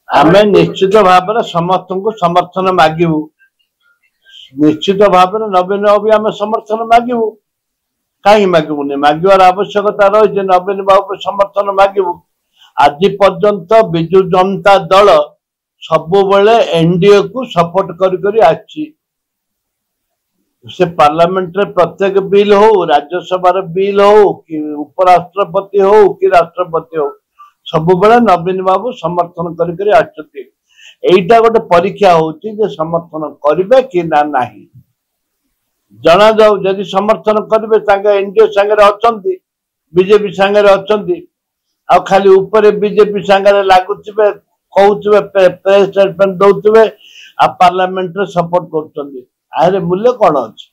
आमे निश्चित भाव में समस्त को समर्थन मागू निश्चित भाव में नवीन बाबू भी आम समर्थन मागू कहीं मागुनि मागार आवश्यकता रही नवीन बाबू समर्थन मागू आज पर्यंत विजु जनता दल सबु बेले एनडीए को सपोर्ट करी से पार्लियामेंट रे प्रत्येक बिल हो राज्यसभा बिल हो कि उपराष्ट्रपति हो कि राष्ट्रपति हो सबु बेले नवीन बाबू समर्थन करी एटा गोटे परीक्षा होची जे समर्थन करिवे कि ना नाही जना जाऊ जदि समर्थन करिवे तांगे एनडीए संगे अछंती बीजेपी संगे अछंती आ खाली ऊपर बीजेपी संगे लागुथिबे कहउथिबे प्रेस स्टेटमेंट दउथिबे आ पार्लियामेंट रे सपोर्ट करछंती आरे मूल्य कोन अछि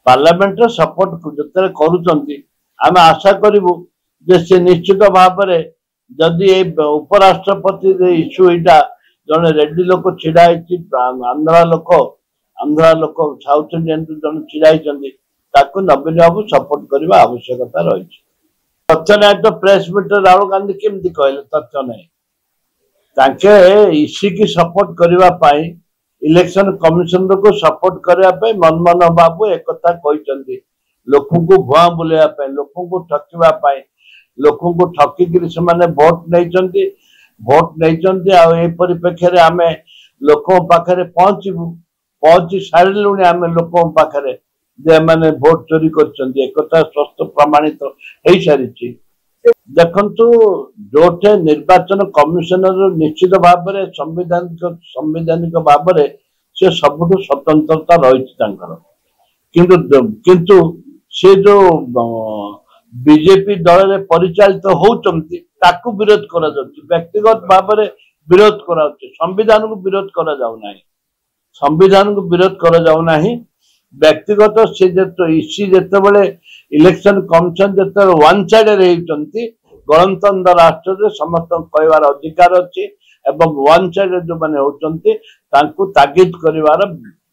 पार्लियामेंट रे सपोर्ट जतरे करूछंती आमे आशा करिवु जे से निश्चित भाव में जदि उपराष्ट्रपति इश्यू इटा जड़े रेड्डी लोक छिड़ा आंध्रा लोक साउथ इंडियन जन छिड़ा नवीन बाबू सपोर्ट करने आवश्यकता रही तथ्य नहीं तो प्रेस मीट राहुल गांधी केमती कहले तथ्य नहीं इसी की सपोर्ट करने इलेक्शन कमिशन को सपोर्ट करने मनमोहन बाबू एक लोक को भुआ बुलाइबा लोक को ठकवा लोक को ठकिक भोट नहीं भोट नहीं परिप्रेक्षी आम लोक पाखे पहुंची सारू आम लोक पाखे मैंने भोट चोरी कर स्वस्थ प्रमाणित हो सारी देखु जो निर्वाचन कमिशनर निश्चित भाव में संवैधानिक भाव में से सबुठ स्वतंत्रता रही किंतु से जो बीजेपी दल में परिचालित होती विरोध करा व्यक्तिगत भाव में विरोध करा संविधान को विरोध करा जाउना संविधान को विरोध करा जाउना व्यक्तिगत से इसी जिते इलेक्शन कमिशन जिते वन साइड होती गणतंत्र राष्ट्र में समस्त कहबार अधिकार अच्छी एवं वन साइड जो मैंने होती तागिद कर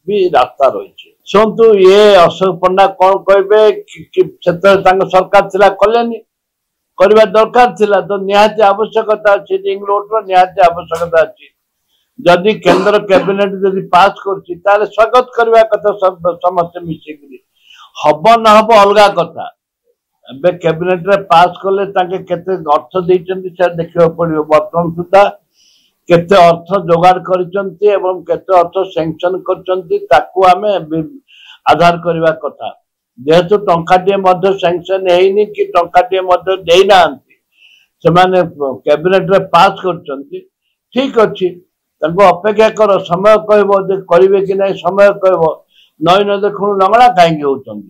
भी रास्ता रही शुणु ये अशोक पंडा कौन कहे सरकार थिला कलेनी करवा दरकार थिला तो निहाती आवश्यकता अच्छी रिंग रोड रो निहाती आवश्यकता अच्छी जदि केंद्र कैबिनेट जदि पास कर स्वागत करवा कथा समस्त मिसिक हम न हम अलग कथा एबे कैबिनेट रे पास कले ताके केते अर्थ देइचंती से देखियो पड़ियो वर्तमान सुधा केते अर्थ जोगाड़ करिसंती एवं केते अर्थ सैंक्शन करचंती ताकू आमे आधार करबा कथा जेहेतु टंकाटिए मध्य सैंक्शन हेइनी कि टंकाटिए मध्य देई नांती से माने कैबिनेट रे पास करचंती ठीक अछि ताको अपेक्षा करो समय कहबो जे करिवे कि नै समय कहबो नय न देखु लंगड़ा काहे होचंती।